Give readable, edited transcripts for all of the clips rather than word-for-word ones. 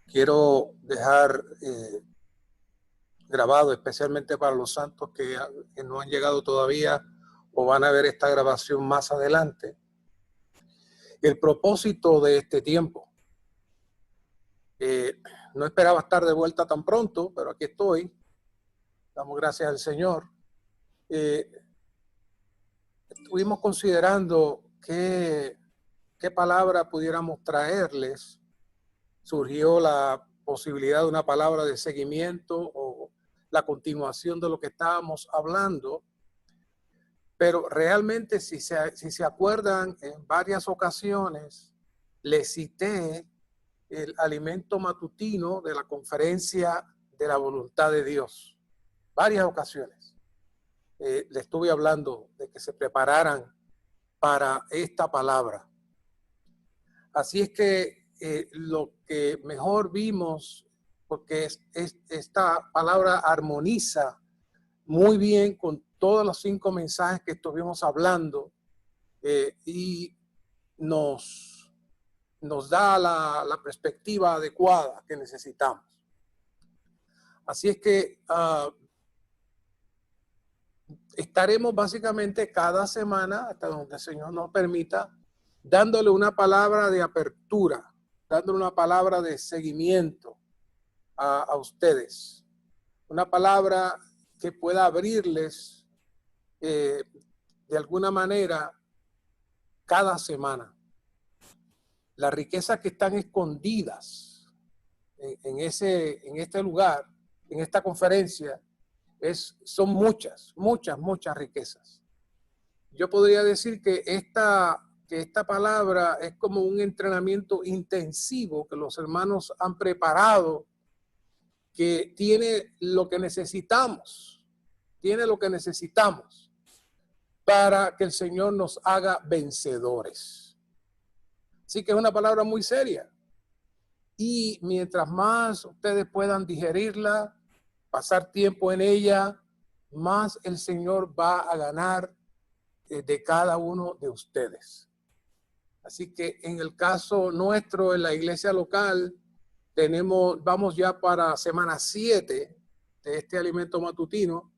Quiero dejar grabado, especialmente para los santos que no han llegado todavía o van a ver esta grabación más adelante, el propósito de este tiempo. No esperaba estar de vuelta tan pronto, pero aquí estoy. Damos gracias al Señor. Estuvimos considerando qué palabra pudiéramos traerles. Surgió la posibilidad de una palabra de seguimiento o la continuación de lo que estábamos hablando. Pero realmente, si se acuerdan, en varias ocasiones les cité el alimento matutino de la conferencia de la voluntad de Dios. Varias ocasiones. Le estuve hablando de que se prepararan para esta palabra. Así es que lo que mejor vimos, porque esta palabra armoniza muy bien con todos los 5 mensajes que estuvimos hablando y nos da la perspectiva adecuada que necesitamos. Así es que estaremos básicamente cada semana, hasta donde el Señor nos permita, dándole una palabra de apertura, dándole una palabra de seguimiento a ustedes. Una palabra que pueda abrirles de alguna manera cada semana. Las riquezas que están escondidas en este lugar, en esta conferencia, son muchas riquezas. Yo podría decir que esta palabra es como un entrenamiento intensivo que los hermanos han preparado, que tiene lo que necesitamos para que el Señor nos haga vencedores. Así que es una palabra muy seria. Y mientras más ustedes puedan digerirla, pasar tiempo en ella, más el Señor va a ganar de cada uno de ustedes. Así que en el caso nuestro, en la iglesia local, vamos ya para semana 7 de este alimento matutino,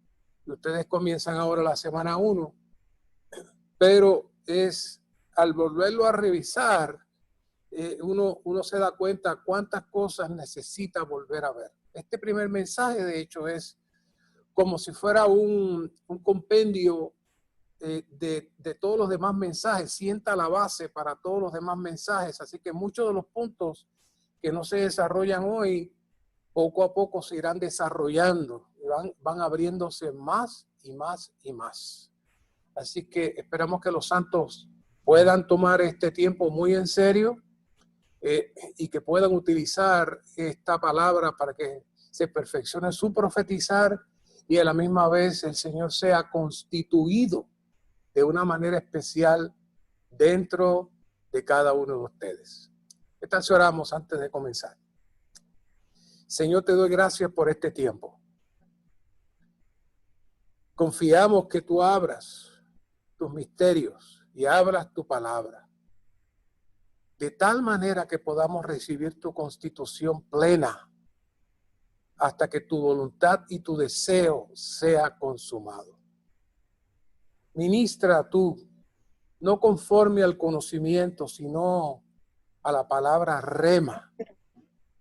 y ustedes comienzan ahora la semana 1, pero al volverlo a revisar, uno se da cuenta cuántas cosas necesita volver a ver. Este primer mensaje, de hecho, es como si fuera un compendio de todos los demás mensajes, sienta la base para todos los demás mensajes. Así que muchos de los puntos que no se desarrollan hoy, poco a poco se irán desarrollando y van abriéndose más y más y más. Así que esperamos que los santos puedan tomar este tiempo muy en serio y que puedan utilizar esta palabra para que se perfeccione su profetizar y a la misma vez el Señor sea constituido de una manera especial dentro de cada uno de ustedes. ¿Qué tal si oramos antes de comenzar? Señor, te doy gracias por este tiempo. Confiamos que tú abras tus misterios y abras tu palabra, de tal manera que podamos recibir tu constitución plena hasta que tu voluntad y tu deseo sea consumado. Ministra tú, no conforme al conocimiento, sino a la palabra rema,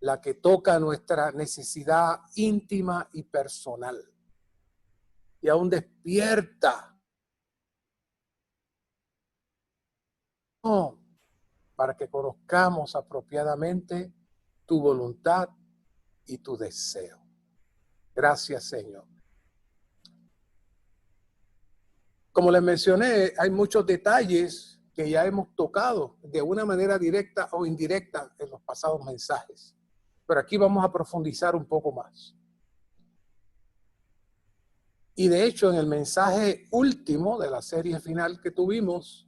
la que toca nuestra necesidad íntima y personal. Y aún despierta para que conozcamos apropiadamente tu voluntad y tu deseo. Gracias, Señor. Como les mencioné, hay muchos detalles que ya hemos tocado de una manera directa o indirecta en los pasados mensajes. Pero aquí vamos a profundizar un poco más. Y de hecho, en el mensaje último de la serie final que tuvimos,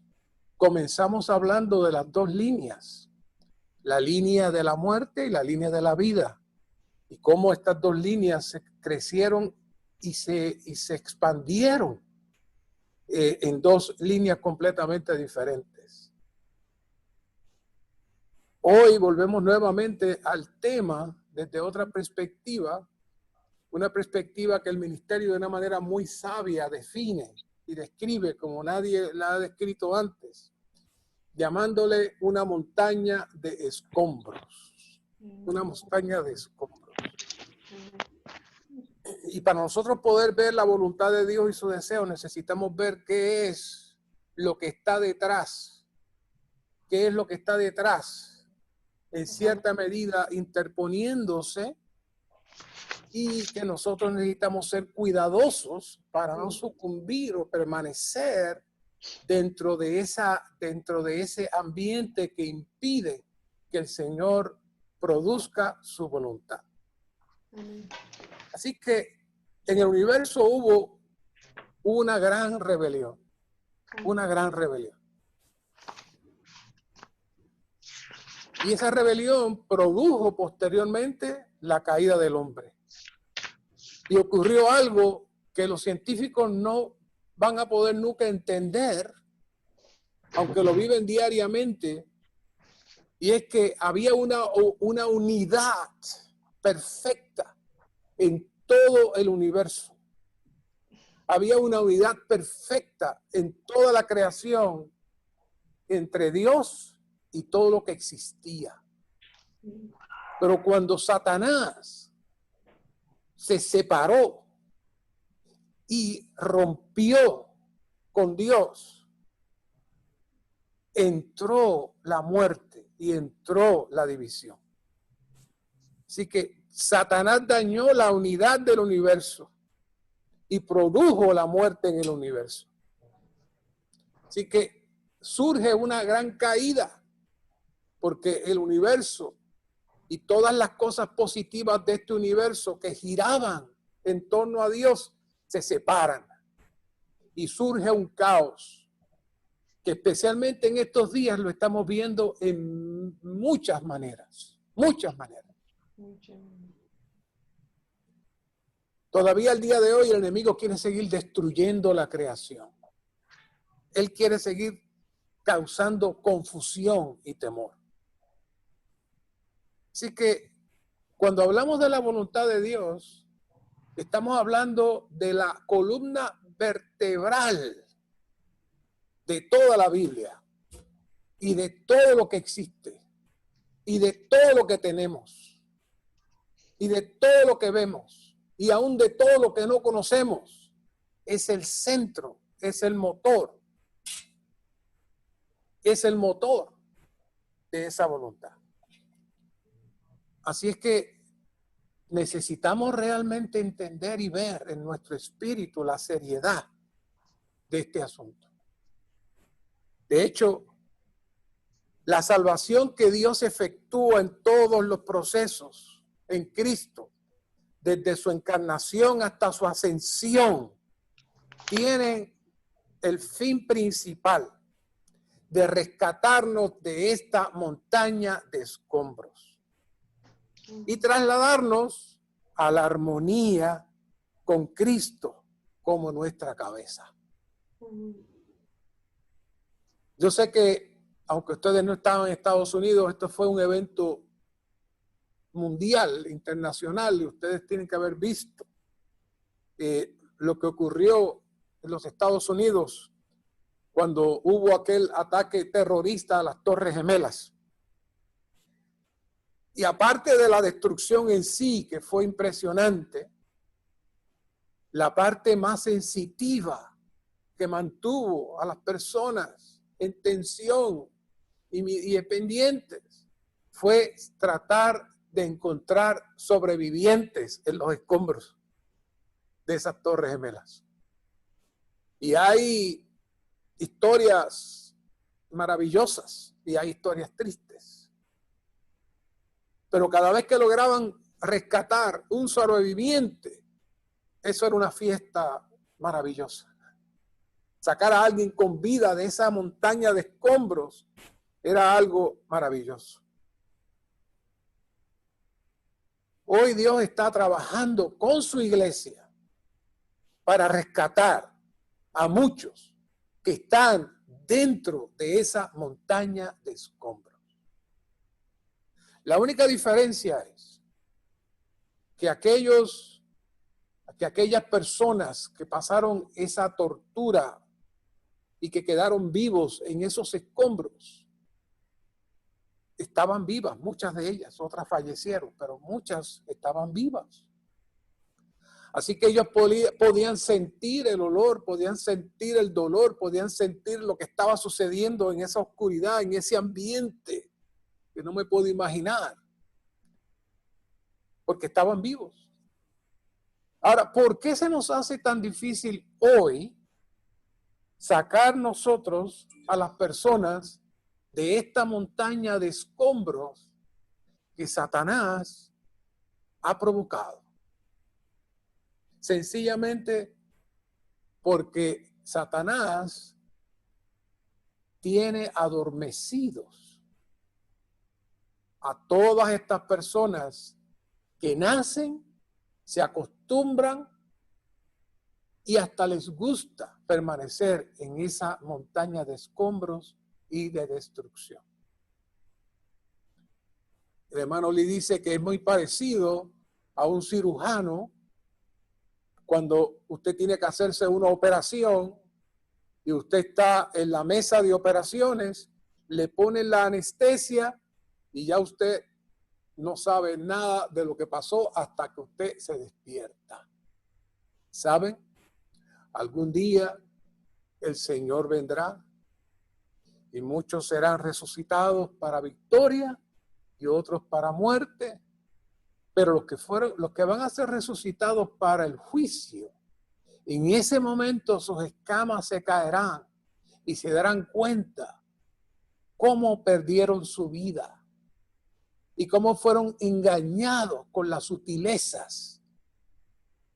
comenzamos hablando de las 2 líneas, la línea de la muerte y la línea de la vida, y cómo estas 2 líneas se crecieron y se expandieron en 2 líneas completamente diferentes. Hoy volvemos nuevamente al tema desde otra perspectiva, una perspectiva que el ministerio de una manera muy sabia define y describe como nadie la ha descrito antes, llamándole una montaña de escombros. Una montaña de escombros. Y para nosotros poder ver la voluntad de Dios y su deseo, necesitamos ver qué es lo que está detrás. ¿Qué es lo que está detrás? En cierta medida interponiéndose, y que nosotros necesitamos ser cuidadosos para no sucumbir o permanecer dentro de ese ambiente que impide que el Señor produzca su voluntad. Así que en el universo hubo una gran rebelión, una gran rebelión. Y esa rebelión produjo posteriormente la caída del hombre. Y ocurrió algo que los científicos no van a poder nunca entender, aunque lo viven diariamente, y es que había una unidad perfecta en todo el universo. Había una unidad perfecta en toda la creación entre Dios y todo lo que existía. Pero cuando Satanás se separó y rompió con Dios, entró la muerte y entró la división. Así que Satanás dañó la unidad del universo y produjo la muerte en el universo. Así que surge una gran caída, porque el universo y todas las cosas positivas de este universo que giraban en torno a Dios se separan y surge un caos que especialmente en estos días lo estamos viendo en muchas maneras, muchas maneras. Todavía al día de hoy el enemigo quiere seguir destruyendo la creación. Él quiere seguir causando confusión y temor. Así que cuando hablamos de la voluntad de Dios, estamos hablando de la columna vertebral de toda la Biblia y de todo lo que existe y de todo lo que tenemos y de todo lo que vemos y aún de todo lo que no conocemos. Es el centro, es el motor de esa voluntad. Así es que necesitamos realmente entender y ver en nuestro espíritu la seriedad de este asunto. De hecho, la salvación que Dios efectúa en todos los procesos en Cristo, desde su encarnación hasta su ascensión, tiene el fin principal de rescatarnos de esta montaña de escombros y trasladarnos a la armonía con Cristo como nuestra cabeza. Yo sé que, aunque ustedes no estaban en Estados Unidos, esto fue un evento mundial, internacional, y ustedes tienen que haber visto lo que ocurrió en los Estados Unidos cuando hubo aquel ataque terrorista a las Torres Gemelas. Y aparte de la destrucción en sí, que fue impresionante, la parte más sensitiva que mantuvo a las personas en tensión y pendientes fue tratar de encontrar sobrevivientes en los escombros de esas Torres Gemelas. Y hay historias maravillosas y hay historias tristes. Pero cada vez que lograban rescatar un sobreviviente, eso era una fiesta maravillosa. Sacar a alguien con vida de esa montaña de escombros era algo maravilloso. Hoy Dios está trabajando con su iglesia para rescatar a muchos que están dentro de esa montaña de escombros. La única diferencia es que aquellas personas que pasaron esa tortura y que quedaron vivos en esos escombros, estaban vivas, muchas de ellas, otras fallecieron, pero muchas estaban vivas. Así que ellos podían sentir el olor, podían sentir el dolor, podían sentir lo que estaba sucediendo en esa oscuridad, en ese ambiente que no me puedo imaginar, porque estaban vivos. Ahora, ¿por qué se nos hace tan difícil hoy sacar nosotros a las personas de esta montaña de escombros que Satanás ha provocado? Sencillamente porque Satanás tiene adormecidos a todas estas personas que nacen, se acostumbran y hasta les gusta permanecer en esa montaña de escombros y de destrucción. El hermano Lee dice que es muy parecido a un cirujano cuando usted tiene que hacerse una operación y usted está en la mesa de operaciones, le ponen la anestesia y ya usted no sabe nada de lo que pasó hasta que usted se despierta. ¿Saben? Algún día el Señor vendrá y muchos serán resucitados para victoria y otros para muerte. Pero los que van a ser resucitados para el juicio, en ese momento sus escamas se caerán y se darán cuenta cómo perdieron su vida y cómo fueron engañados con las sutilezas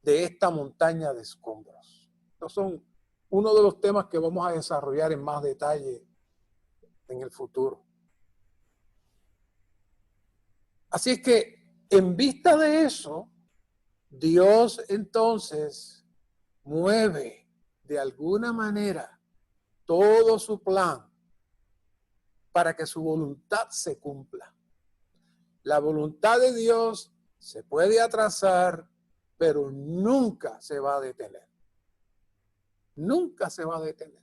de esta montaña de escombros. Estos son uno de los temas que vamos a desarrollar en más detalle en el futuro. Así es que en vista de eso, Dios entonces mueve de alguna manera todo su plan para que su voluntad se cumpla. La voluntad de Dios se puede atrasar, pero nunca se va a detener. Nunca se va a detener.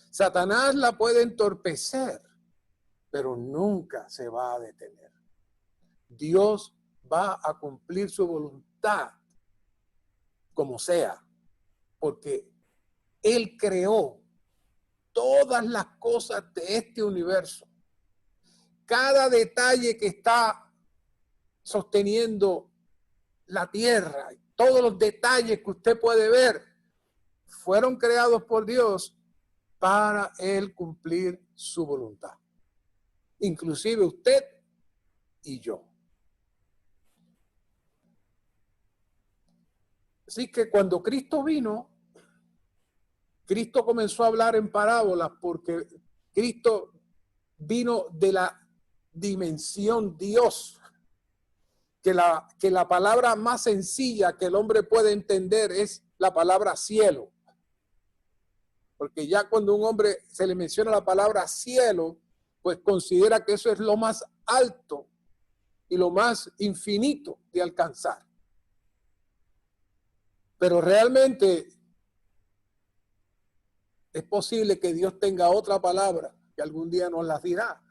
Satanás la puede entorpecer, pero nunca se va a detener. Dios va a cumplir su voluntad como sea, porque Él creó todas las cosas de este universo. Cada detalle que está sosteniendo la tierra, todos los detalles que usted puede ver, fueron creados por Dios para Él cumplir su voluntad. Inclusive usted y yo. Así que cuando Cristo vino, Cristo comenzó a hablar en parábolas porque Cristo vino de la dimensión Dios, que la palabra más sencilla que el hombre puede entender es la palabra cielo. Porque ya cuando un hombre se le menciona la palabra cielo, pues considera que eso es lo más alto y lo más infinito de alcanzar. Pero realmente es posible que Dios tenga otra palabra que algún día nos la dirá.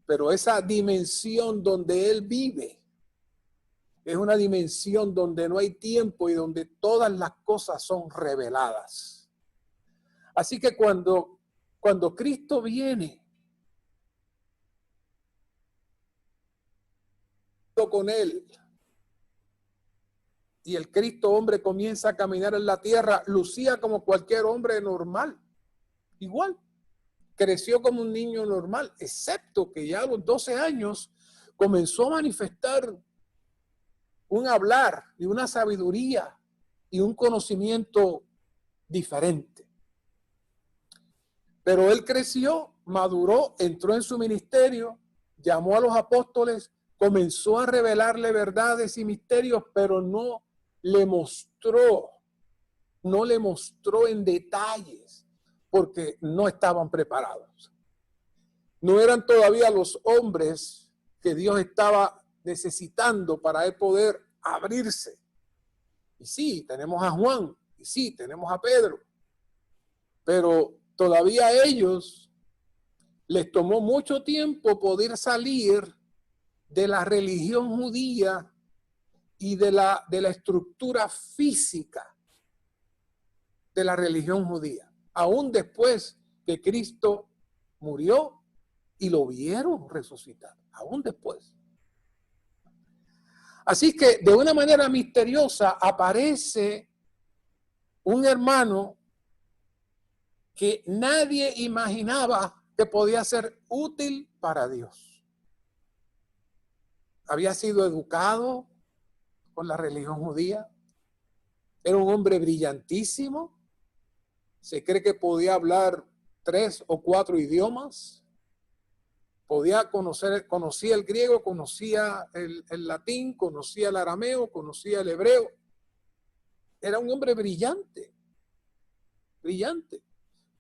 Pero esa dimensión donde Él vive es una dimensión donde no hay tiempo y donde todas las cosas son reveladas. Así que cuando Cristo viene con Él y el Cristo hombre comienza a caminar en la tierra, lucía como cualquier hombre normal, igual. Creció como un niño normal, excepto que ya a los 12 años comenzó a manifestar un hablar y una sabiduría y un conocimiento diferente. Pero él creció, maduró, entró en su ministerio, llamó a los apóstoles, comenzó a revelarle verdades y misterios, pero no le mostró en detalles, porque no estaban preparados. No eran todavía los hombres que Dios estaba necesitando para él poder abrirse. Y sí, tenemos a Juan, y sí, tenemos a Pedro, pero todavía a ellos les tomó mucho tiempo poder salir de la religión judía y de la estructura física de la religión judía, aún después que Cristo murió y lo vieron resucitar, aún después. Así que de una manera misteriosa aparece un hermano que nadie imaginaba que podía ser útil para Dios. Había sido educado con la religión judía, era un hombre brillantísimo, se cree que podía hablar 3 o 4 idiomas, conocía el griego, conocía el latín, conocía el arameo, conocía el hebreo. Era un hombre brillante, brillante.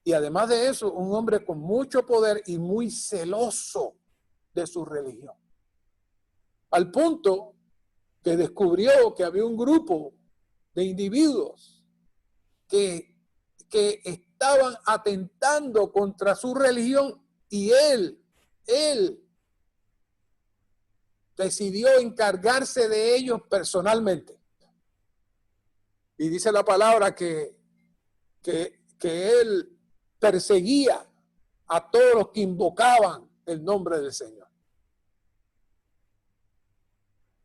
Y además de eso, un hombre con mucho poder y muy celoso de su religión. Al punto que descubrió que había un grupo de individuos que estaban atentando contra su religión y él decidió encargarse de ellos personalmente. Y dice la palabra que él perseguía a todos los que invocaban el nombre del Señor.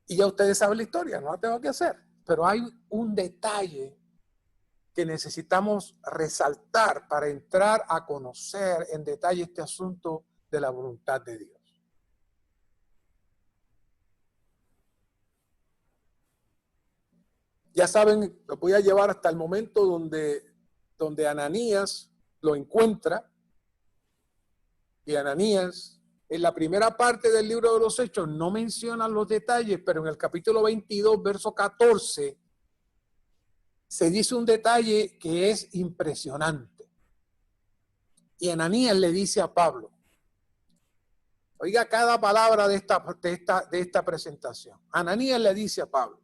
Y ya ustedes saben la historia, no la tengo que hacer. Pero hay un detalle que necesitamos resaltar para entrar a conocer en detalle este asunto de la voluntad de Dios. Ya saben, lo voy a llevar hasta el momento donde Ananías lo encuentra. Y Ananías, en la primera parte del libro de los Hechos, no menciona los detalles, pero en el capítulo 22, verso 14, se dice un detalle que es impresionante. Y Ananías le dice a Pablo, oiga cada palabra de esta presentación. Ananías le dice a Pablo,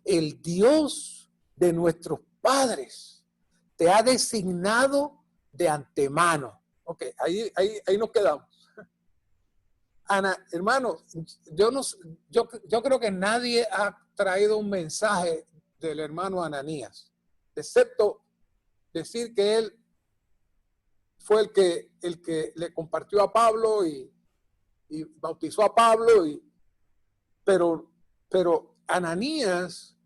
el Dios de nuestros padres te ha designado de antemano. Ok, ahí nos quedamos. Hermano, yo creo que nadie ha traído un mensaje del hermano Ananías, excepto decir que él fue el que le compartió a Pablo y bautizó a Pablo, pero Ananías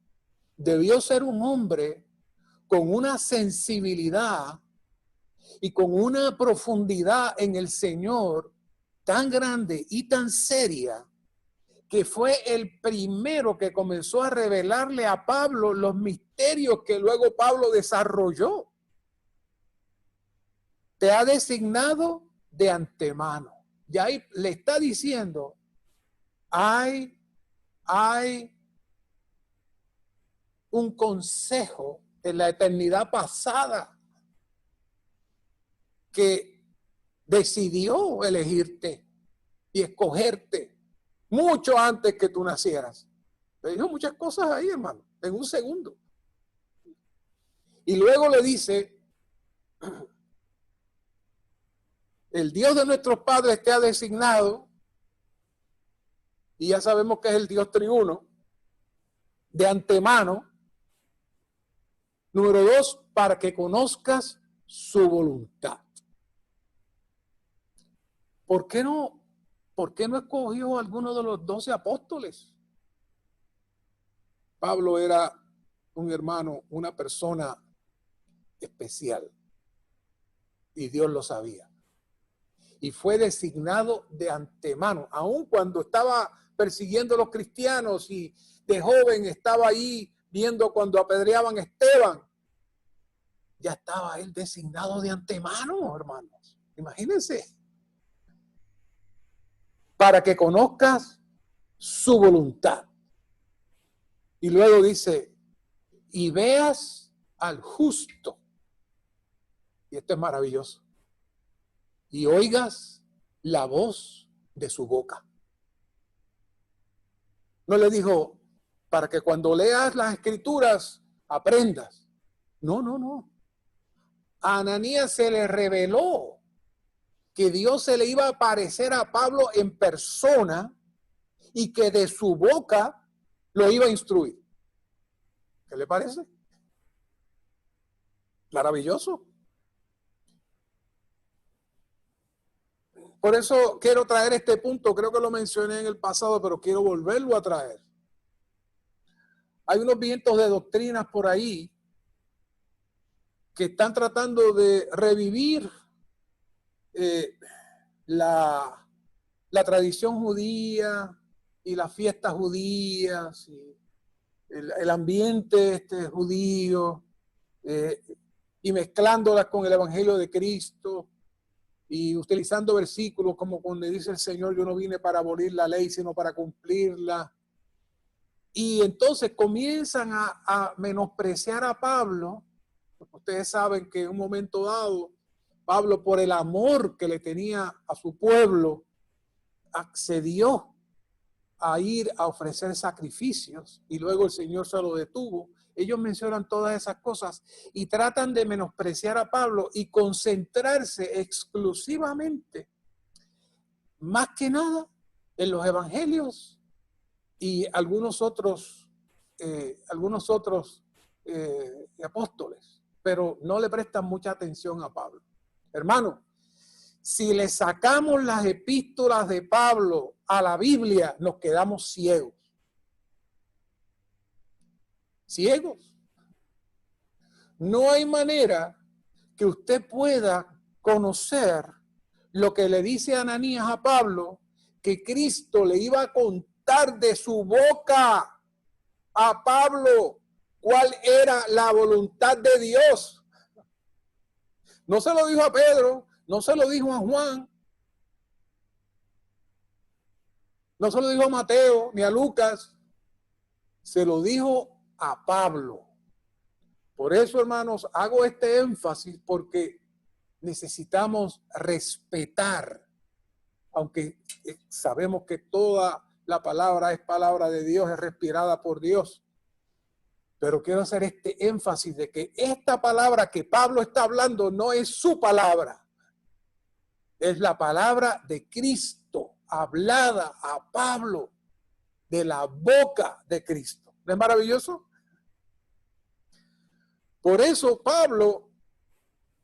debió ser un hombre con una sensibilidad y con una profundidad en el Señor tan grande y tan seria, que fue el primero que comenzó a revelarle a Pablo los misterios que luego Pablo desarrolló. Te ha designado de antemano. Y ahí le está diciendo, hay un consejo en la eternidad pasada que decidió elegirte y escogerte mucho antes que tú nacieras. Le dijo muchas cosas ahí, hermano, en un segundo. Y luego le dice, el Dios de nuestros padres te ha designado, y ya sabemos que es el Dios triuno, de antemano. Número 2, para que conozcas su voluntad. ¿Por qué no escogió a alguno de los 12 apóstoles? Pablo era un hermano, una persona especial. Y Dios lo sabía. Y fue designado de antemano, aun cuando estaba persiguiendo a los cristianos y de joven estaba ahí viendo cuando apedreaban a Esteban. Ya estaba él designado de antemano, hermanos. Imagínense. Para que conozcas su voluntad. Y luego dice, y veas al justo. Y esto es maravilloso. Y oigas la voz de su boca. No le dijo, para que cuando leas las escrituras aprendas. No, no, no. A Ananías se le reveló que Dios se le iba a aparecer a Pablo en persona y que de su boca lo iba a instruir. ¿Qué le parece? Maravilloso. Por eso quiero traer este punto. Creo que lo mencioné en el pasado, pero quiero volverlo a traer. Hay unos vientos de doctrinas por ahí que están tratando de revivir la tradición judía y las fiestas judías y el ambiente judío y mezclándolas con el evangelio de Cristo y utilizando versículos como cuando dice el Señor, yo no vine para abolir la ley sino para cumplirla. Y entonces comienzan a menospreciar a Pablo. Ustedes saben que en un momento dado Pablo, por el amor que le tenía a su pueblo, accedió a ir a ofrecer sacrificios y luego el Señor se lo detuvo. Ellos mencionan todas esas cosas y tratan de menospreciar a Pablo y concentrarse exclusivamente, más que nada, en los evangelios y algunos otros apóstoles, pero no le prestan mucha atención a Pablo. Hermano, si le sacamos las epístolas de Pablo a la Biblia, nos quedamos ciegos. Ciegos. No hay manera que usted pueda conocer lo que le dice Ananías a Pablo, que Cristo le iba a contar de su boca a Pablo cuál era la voluntad de Dios. No se lo dijo a Pedro, no se lo dijo a Juan, no se lo dijo a Mateo ni a Lucas, se lo dijo a Pablo. Por eso, hermanos, hago este énfasis porque necesitamos respetar, aunque sabemos que toda la palabra es palabra de Dios, es respirada por Dios. Pero quiero hacer este énfasis de que esta palabra que Pablo está hablando no es su palabra. Es la palabra de Cristo, hablada a Pablo de la boca de Cristo. ¿No es maravilloso? Por eso Pablo,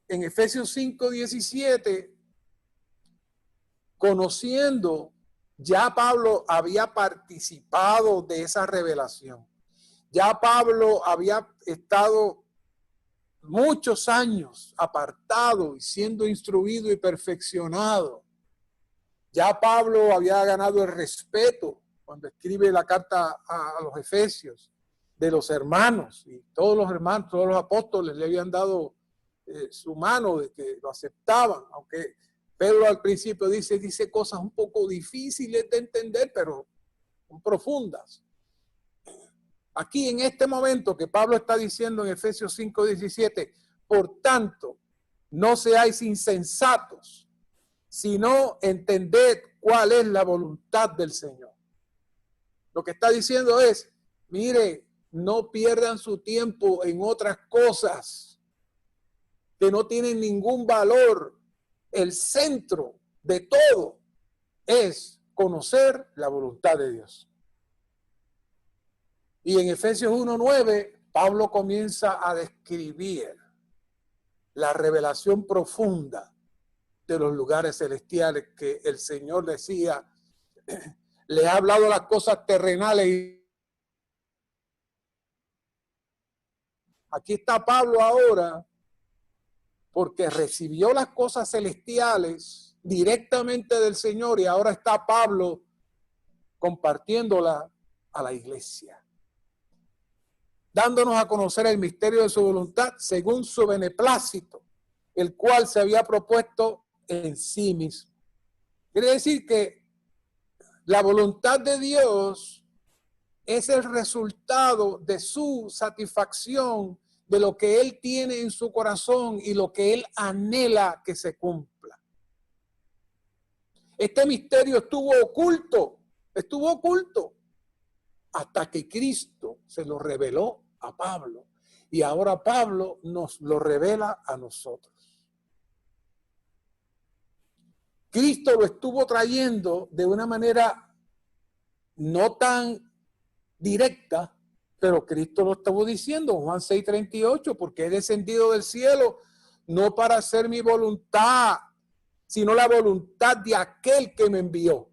en Efesios 5:17, conociendo, ya Pablo había participado de esa revelación. Ya Pablo había estado muchos años apartado y siendo instruido y perfeccionado. Ya Pablo había ganado el respeto cuando escribe la carta a los Efesios de los hermanos, y todos los hermanos, todos los apóstoles le habían dado su mano de que lo aceptaban, aunque Pedro al principio dice cosas un poco difíciles de entender, pero son profundas. Aquí en este momento que Pablo está diciendo en Efesios 5:17, por tanto, no seáis insensatos, sino entended cuál es la voluntad del Señor. Lo que está diciendo es, mire, no pierdan su tiempo en otras cosas que no tienen ningún valor. El centro de todo es conocer la voluntad de Dios. Y en Efesios 1:9, Pablo comienza a describir la revelación profunda de los lugares celestiales que el Señor decía, le ha hablado las cosas terrenales. Aquí está Pablo ahora porque recibió las cosas celestiales directamente del Señor y ahora está Pablo compartiéndola a la iglesia, dándonos a conocer el misterio de su voluntad según su beneplácito, el cual se había propuesto en sí mismo. Quiere decir que la voluntad de Dios es el resultado de su satisfacción de lo que Él tiene en su corazón y lo que Él anhela que se cumpla. Este misterio estuvo oculto. hasta que Cristo se lo reveló a Pablo. Y ahora Pablo nos lo revela a nosotros. Cristo lo estuvo trayendo de una manera no tan directa, pero Cristo lo estuvo diciendo, Juan 6:38, porque he descendido del cielo no para hacer mi voluntad, sino la voluntad de aquel que me envió.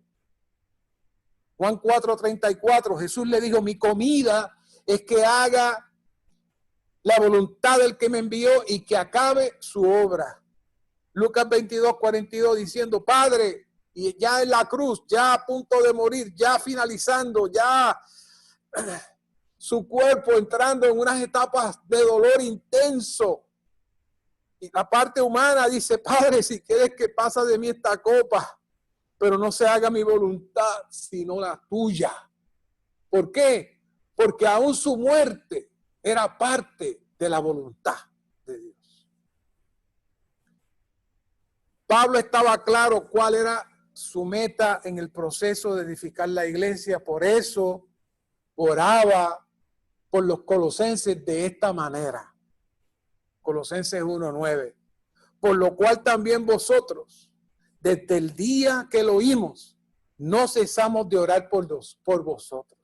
Juan 4:34, Jesús le dijo, mi comida es que haga la voluntad del que me envió y que acabe su obra. Lucas 22:42 diciendo, Padre, y ya en la cruz, ya a punto de morir, ya finalizando, ya su cuerpo entrando en unas etapas de dolor intenso. Y la parte humana dice, Padre, si quieres que pase de mí esta copa, pero no se haga mi voluntad, sino la tuya. ¿Por qué? Porque aún su muerte era parte de la voluntad de Dios. Pablo estaba claro cuál era su meta en el proceso de edificar la iglesia. Por eso oraba por los colosenses de esta manera. Colosenses 1:9. Por lo cual también vosotros, desde el día que lo oímos, no cesamos de orar por vosotros.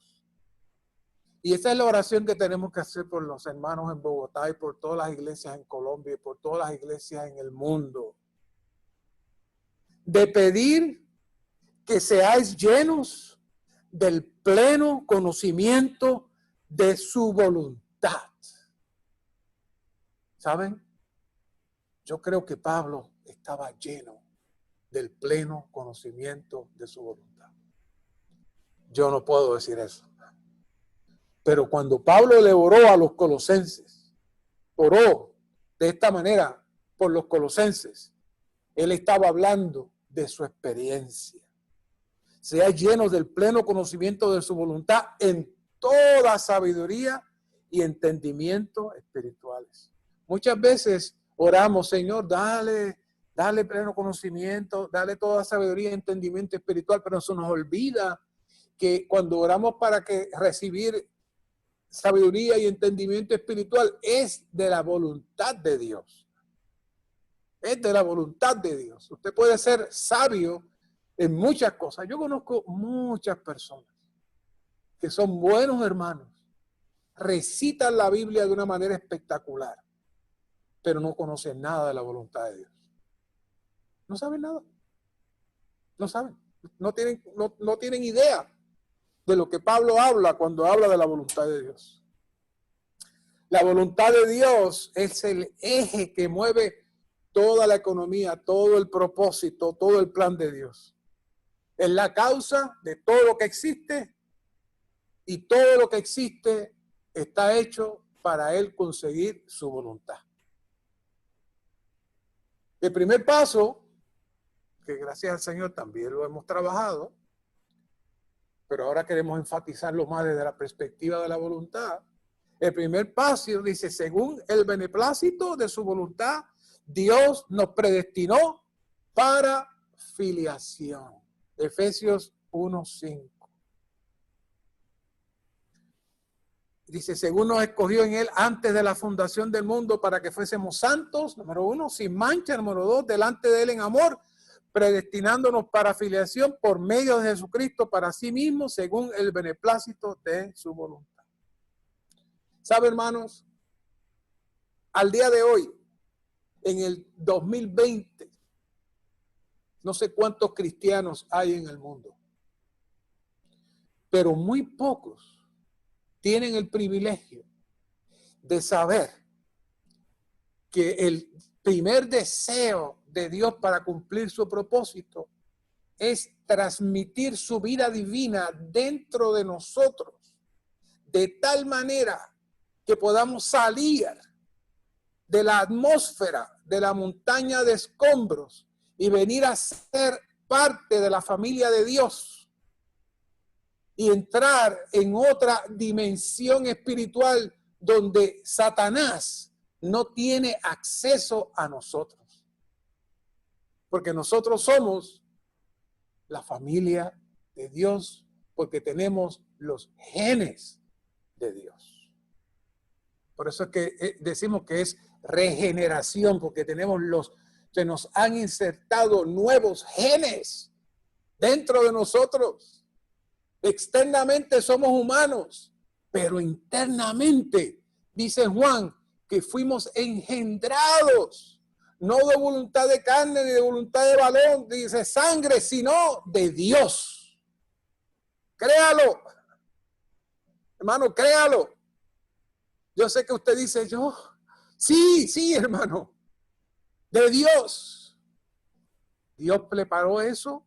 Y esa es la oración que tenemos que hacer por los hermanos en Bogotá y por todas las iglesias en Colombia y por todas las iglesias en el mundo. De pedir que seáis llenos del pleno conocimiento de su voluntad. ¿Saben? Yo creo que Pablo estaba lleno del pleno conocimiento de su voluntad. Yo no puedo decir eso. Pero cuando Pablo le oró a los colosenses, oró de esta manera por los colosenses, él estaba hablando de su experiencia. Sea lleno del pleno conocimiento de su voluntad en toda sabiduría y entendimiento espirituales. Muchas veces oramos, Señor, dale pleno conocimiento, dale toda sabiduría y entendimiento espiritual, pero se nos olvida que cuando oramos para que recibir sabiduría y entendimiento espiritual es de la voluntad de Dios. Es de la voluntad de Dios. Usted puede ser sabio en muchas cosas. Yo conozco muchas personas que son buenos hermanos, recitan la Biblia de una manera espectacular, pero no conocen nada de la voluntad de Dios. No saben nada. No saben. No tienen idea de lo que Pablo habla cuando habla de la voluntad de Dios. La voluntad de Dios es el eje que mueve toda la economía, todo el propósito, todo el plan de Dios. Es la causa de todo lo que existe y todo lo que existe está hecho para él conseguir su voluntad. El primer paso, que gracias al Señor también lo hemos trabajado, pero ahora queremos enfatizarlo más desde la perspectiva de la voluntad. El primer paso dice, según el beneplácito de su voluntad, Dios nos predestinó para filiación. Efesios 1:5. Dice, según nos escogió en él antes de la fundación del mundo para que fuésemos santos, número 1, sin mancha, número 2, delante de él en amor, predestinándonos para filiación por medio de Jesucristo para sí mismo, según el beneplácito de su voluntad. ¿Sabe, hermanos? Al día de hoy, en el 2020, no sé cuántos cristianos hay en el mundo, pero muy pocos tienen el privilegio de saber que el primer deseo de Dios para cumplir su propósito es transmitir su vida divina dentro de nosotros, de tal manera que podamos salir de la atmósfera, de la montaña de escombros y venir a ser parte de la familia de Dios y entrar en otra dimensión espiritual donde Satanás no tiene acceso a nosotros. Porque nosotros somos la familia de Dios porque tenemos los genes de Dios. Por eso es que decimos que es regeneración, porque se nos han insertado nuevos genes dentro de nosotros. Externamente somos humanos, pero internamente, dice Juan, que fuimos engendrados, no de voluntad de carne ni de voluntad de varón, dice sangre, sino de Dios. Créalo, hermano, créalo. Yo sé que usted dice, sí, hermano, de Dios. Dios preparó eso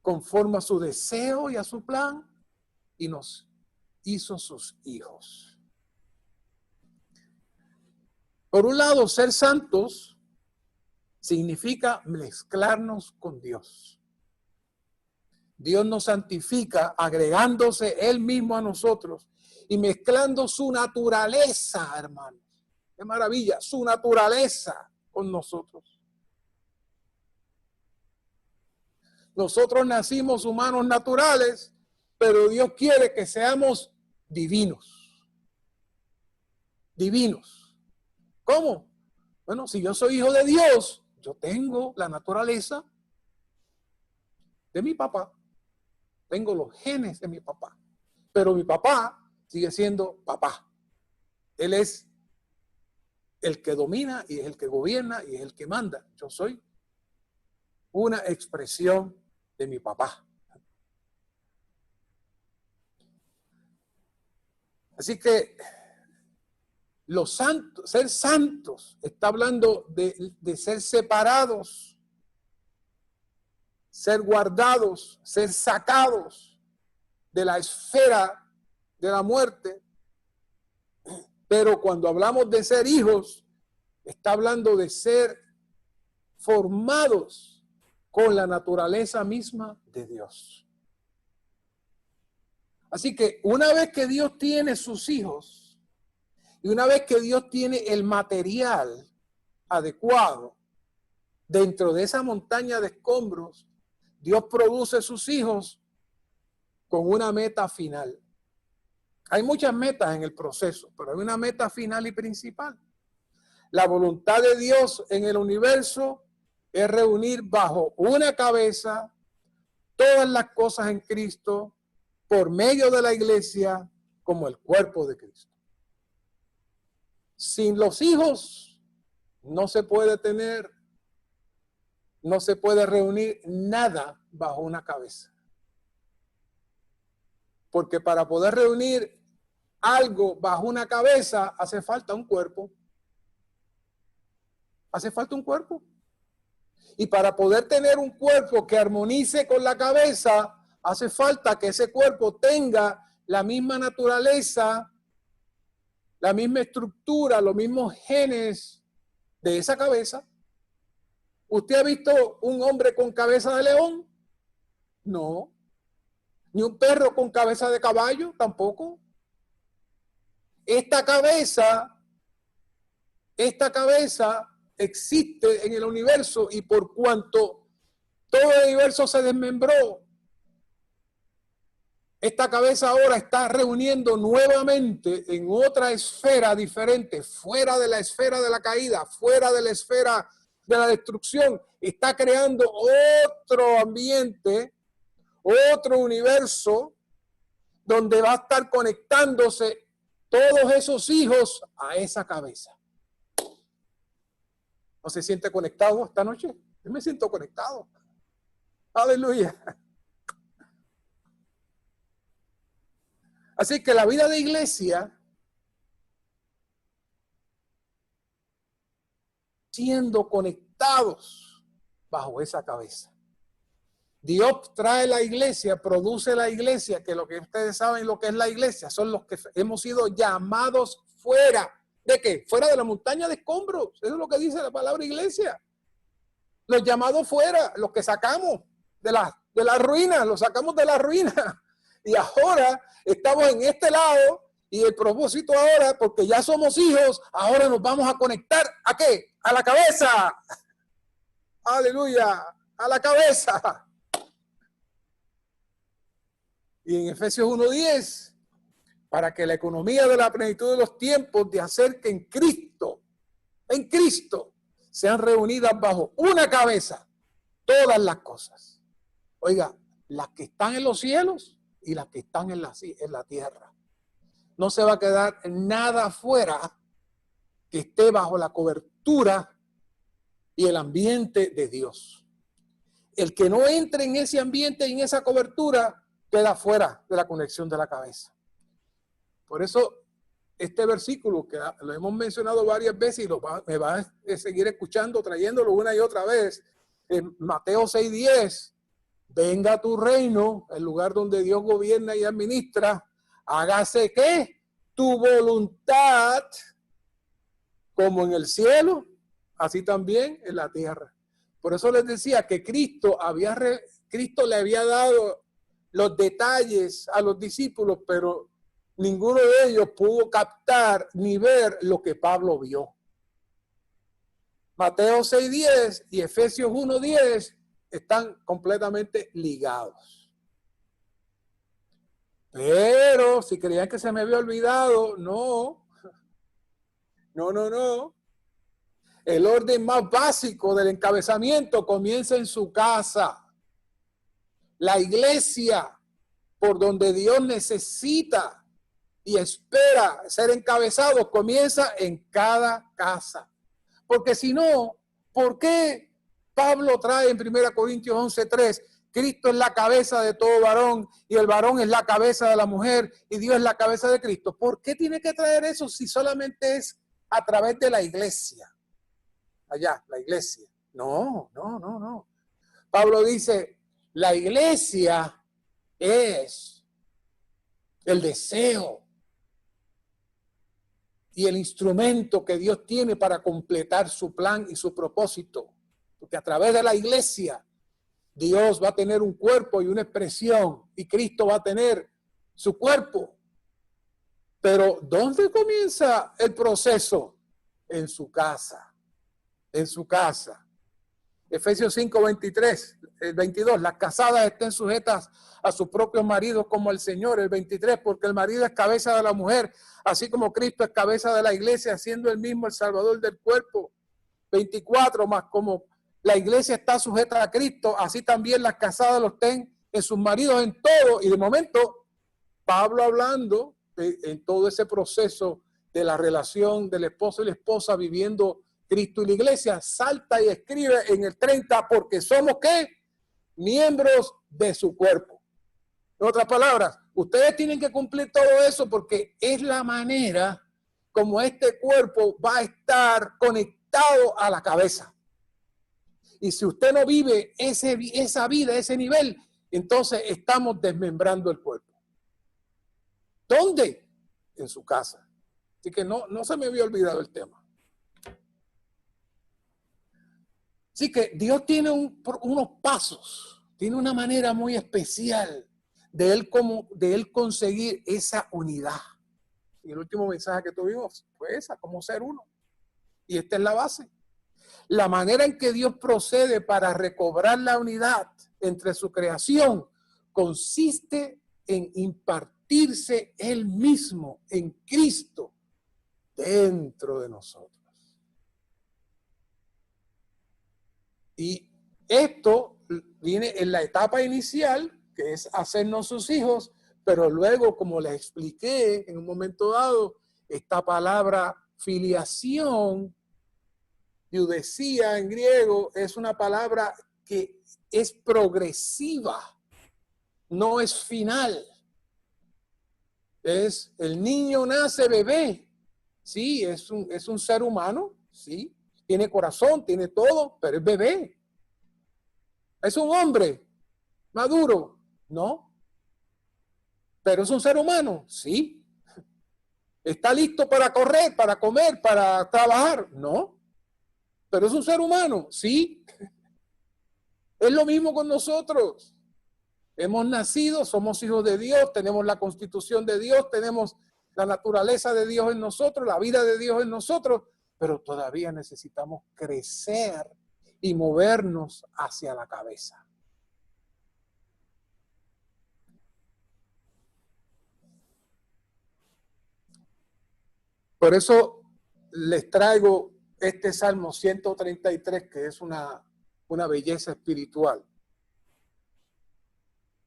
conforme a su deseo y a su plan y nos hizo sus hijos. Por un lado, ser santos significa mezclarnos con Dios. Dios nos santifica agregándose Él mismo a nosotros y mezclando su naturaleza, hermanos. Qué maravilla, su naturaleza con nosotros. Nosotros nacimos humanos naturales, pero Dios quiere que seamos divinos. Divinos. ¿Cómo? Bueno, si yo soy hijo de Dios, yo tengo la naturaleza de mi papá. Tengo los genes de mi papá. Pero mi papá sigue siendo papá. Él es el que domina y es el que gobierna y es el que manda. Yo soy una expresión de mi papá. Así que los santos, ser santos, está hablando de ser separados, ser guardados, ser sacados de la esfera de la muerte. Pero cuando hablamos de ser hijos, está hablando de ser formados con la naturaleza misma de Dios. Así que una vez que Dios tiene sus hijos y una vez que Dios tiene el material adecuado dentro de esa montaña de escombros, Dios produce sus hijos con una meta final. Hay muchas metas en el proceso, pero hay una meta final y principal. La voluntad de Dios en el universo es reunir bajo una cabeza todas las cosas en Cristo por medio de la iglesia como el cuerpo de Cristo. Sin los hijos no se puede reunir nada bajo una cabeza. Porque para poder reunir algo bajo una cabeza hace falta un cuerpo. Hace falta un cuerpo. Y para poder tener un cuerpo que armonice con la cabeza, hace falta que ese cuerpo tenga la misma naturaleza, la misma estructura, los mismos genes de esa cabeza. ¿Usted ha visto un hombre con cabeza de león? No. ¿Ni un perro con cabeza de caballo? Tampoco. Esta cabeza existe en el universo y por cuanto todo el universo se desmembró, esta cabeza ahora está reuniendo nuevamente en otra esfera diferente, fuera de la esfera de la caída, fuera de la esfera de la destrucción. Está creando otro ambiente, otro universo, donde va a estar conectándose todos esos hijos a esa cabeza. ¿No se siente conectado esta noche? Yo me siento conectado. Aleluya. Así que la vida de iglesia, siendo conectados bajo esa cabeza. Dios trae la iglesia, produce la iglesia, que lo que ustedes saben lo que es la iglesia, son los que hemos sido llamados fuera. ¿De qué? Fuera de la montaña de escombros. Eso es lo que dice la palabra iglesia. Los llamados fuera, los que sacamos de la ruina, los sacamos de la ruina. Y ahora estamos en este lado y el propósito ahora, porque ya somos hijos, ahora nos vamos a conectar ¿a qué? A la cabeza. Aleluya, a la cabeza. Y en Efesios 1:10, para que la economía de la plenitud de los tiempos de hacer que en Cristo, sean reunidas bajo una cabeza todas las cosas. Oiga, las que están en los cielos y las que están en la tierra. No se va a quedar nada afuera que esté bajo la cobertura y el ambiente de Dios. El que no entre en ese ambiente y en esa cobertura queda fuera de la conexión de la cabeza. Por eso este versículo que lo hemos mencionado varias veces y me va a seguir escuchando, trayéndolo una y otra vez, en Mateo 6:10, venga tu reino, el lugar donde Dios gobierna y administra, hágase ¿qué? Tu voluntad, como en el cielo, así también en la tierra. Por eso les decía que Cristo le había dado los detalles a los discípulos, pero ninguno de ellos pudo captar ni ver lo que Pablo vio. Mateo 6:10 y Efesios 1:10 están completamente ligados. Pero si creían que se me había olvidado, no. El orden más básico del encabezamiento comienza en su casa. La iglesia, por donde Dios necesita y espera ser encabezado, comienza en cada casa. Porque si no, ¿por qué Pablo trae en 1 Corintios 11:3? Cristo es la cabeza de todo varón y el varón es la cabeza de la mujer y Dios es la cabeza de Cristo. ¿Por qué tiene que traer eso si solamente es a través de la iglesia? Allá, la iglesia. No. Pablo dice, la iglesia es el deseo y el instrumento que Dios tiene para completar su plan y su propósito. Porque a través de la iglesia, Dios va a tener un cuerpo y una expresión, y Cristo va a tener su cuerpo. Pero ¿dónde comienza el proceso? En su casa. En su casa. Efesios 5:23, el 22, las casadas estén sujetas a sus propios maridos como el Señor. El 23, porque el marido es cabeza de la mujer, así como Cristo es cabeza de la iglesia, siendo él mismo el Salvador del cuerpo. 24, más como la iglesia está sujeta a Cristo, así también las casadas lo estén en sus maridos en todo. Y de momento, Pablo hablando en todo ese proceso de la relación del esposo y la esposa viviendo Cristo y la iglesia, salta y escribe en el 30, porque somos ¿qué? Miembros de su cuerpo. En otras palabras, ustedes tienen que cumplir todo eso porque es la manera como este cuerpo va a estar conectado a la cabeza. Y si usted no vive esa vida, ese nivel, entonces estamos desmembrando el cuerpo. ¿Dónde? En su casa. Así que no se me había olvidado el tema. Así que Dios tiene unos pasos, tiene una manera muy especial de él conseguir esa unidad. Y el último mensaje que tuvimos fue esa, cómo ser uno. Y esta es la base. La manera en que Dios procede para recobrar la unidad entre su creación consiste en impartirse Él mismo en Cristo dentro de nosotros. Y esto viene en la etapa inicial, que es hacernos sus hijos, pero luego, como les expliqué en un momento dado, esta palabra filiación, iudesía en griego, es una palabra que es progresiva, no es final. Es el niño nace bebé, sí, es un ser humano, sí, tiene corazón, tiene todo, pero es bebé. ¿Es un hombre maduro? No. ¿Pero es un ser humano? Sí. ¿Está listo para correr, para comer, para trabajar? No. ¿Pero es un ser humano? Sí. Es lo mismo con nosotros. Hemos nacido, somos hijos de Dios, tenemos la constitución de Dios, tenemos la naturaleza de Dios en nosotros, la vida de Dios en nosotros, pero todavía necesitamos crecer y movernos hacia la cabeza. Por eso les traigo este Salmo 133, que es una belleza espiritual.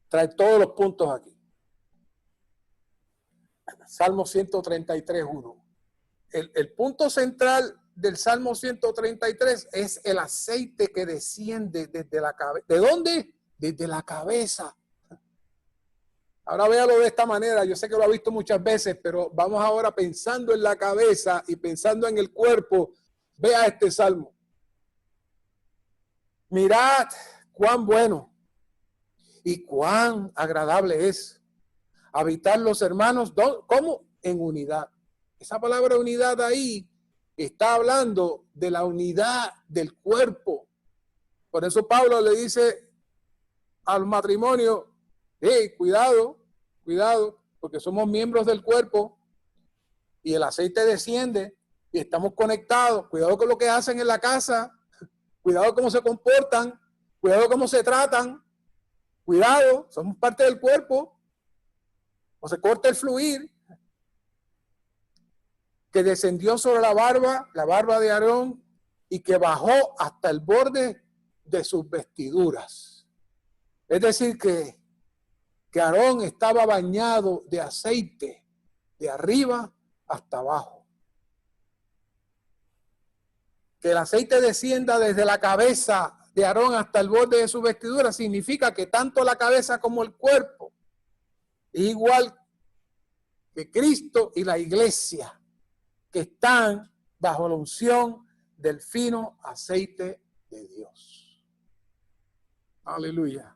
Trae todos los puntos aquí. Salmo 133, 1. El punto central del Salmo 133 es el aceite que desciende desde la cabeza. ¿De dónde? Desde la cabeza. Ahora véalo de esta manera. Yo sé que lo ha visto muchas veces, pero vamos ahora pensando en la cabeza y pensando en el cuerpo. Vea este salmo. Mirad cuán bueno y cuán agradable es habitar los hermanos, ¿cómo? En unidad. Esa palabra unidad ahí está hablando de la unidad del cuerpo. Por eso Pablo le dice al matrimonio, hey, cuidado, porque somos miembros del cuerpo y el aceite desciende y estamos conectados. Cuidado con lo que hacen en la casa, cuidado cómo se comportan, cuidado cómo se tratan, cuidado, somos parte del cuerpo. O se corta el fluir que descendió sobre la barba de Aarón, y que bajó hasta el borde de sus vestiduras. Es decir, que Aarón estaba bañado de aceite de arriba hasta abajo. Que el aceite descienda desde la cabeza de Aarón hasta el borde de sus vestiduras significa que tanto la cabeza como el cuerpo, igual que Cristo y la iglesia, que están bajo la unción del fino aceite de Dios. Aleluya.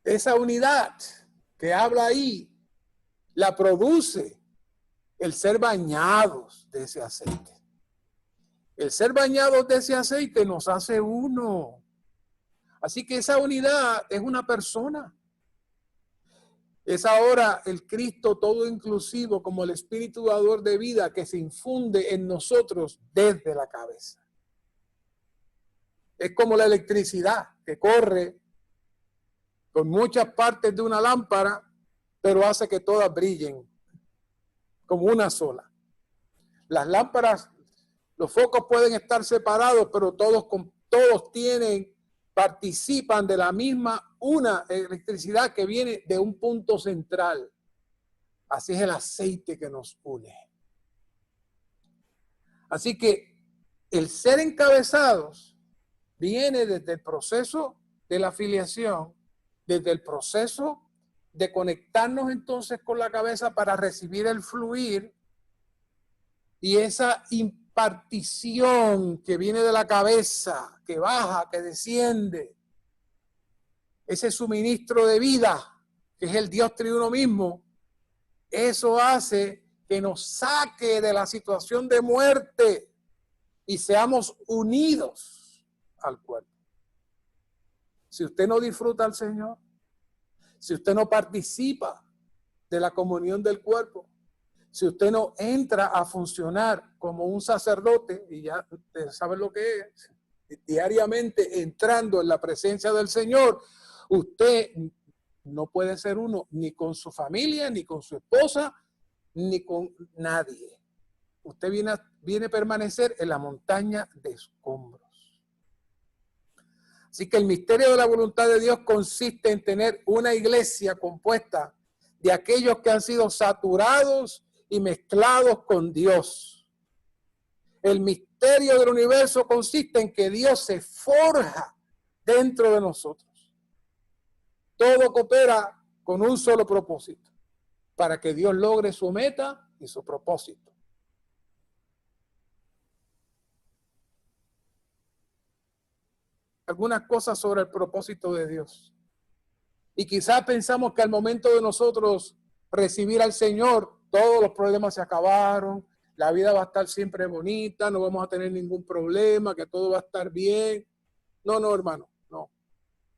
Esa unidad que habla ahí, la produce el ser bañados de ese aceite. El ser bañados de ese aceite nos hace uno. Así que esa unidad es una persona. Es ahora el Cristo todo inclusivo, como el espíritu dador de vida que se infunde en nosotros desde la cabeza. Es como la electricidad que corre con muchas partes de una lámpara, pero hace que todas brillen como una sola. Las lámparas, los focos pueden estar separados, pero todos participan de la misma una electricidad que viene de un punto central. Así es el aceite que nos une. Así que el ser encabezados viene desde el proceso de la filiación, desde el proceso de conectarnos entonces con la cabeza para recibir el fluir, y esa impartición que viene de la cabeza, que baja, que desciende, ese suministro de vida, que es el Dios triuno mismo, eso hace que nos saque de la situación de muerte y seamos unidos al cuerpo. Si usted no disfruta al Señor, si usted no participa de la comunión del cuerpo, si usted no entra a funcionar como un sacerdote, y ya ustedes saben lo que es, diariamente entrando en la presencia del Señor, usted no puede ser uno ni con su familia, ni con su esposa, ni con nadie. Usted viene a permanecer en la montaña de escombros. Así que el misterio de la voluntad de Dios consiste en tener una iglesia compuesta de aquellos que han sido saturados y mezclados con Dios. El misterio del universo consiste en que Dios se forja dentro de nosotros. Todo coopera con un solo propósito, para que Dios logre su meta y su propósito. Algunas cosas sobre el propósito de Dios. Y quizás pensamos que al momento de nosotros recibir al Señor, todos los problemas se acabaron, la vida va a estar siempre bonita, no vamos a tener ningún problema, que todo va a estar bien. No, hermano, no.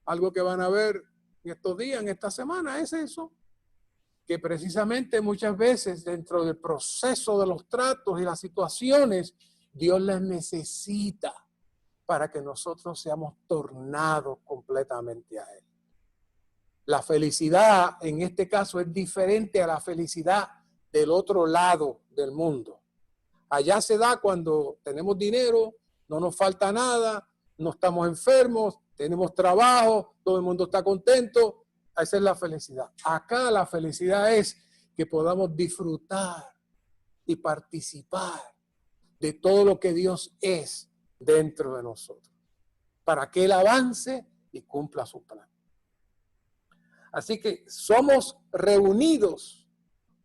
Algo que van a ver en estos días, en esta semana, es eso. Que precisamente muchas veces dentro del proceso de los tratos y las situaciones, Dios les necesita para que nosotros seamos tornados completamente a Él. La felicidad en este caso es diferente a la felicidad del otro lado del mundo. Allá se da cuando tenemos dinero, no nos falta nada, no estamos enfermos, tenemos trabajo, todo el mundo está contento. Esa es la felicidad. Acá la felicidad es que podamos disfrutar y participar de todo lo que Dios es dentro de nosotros, para que Él avance y cumpla su plan. Así que somos reunidos,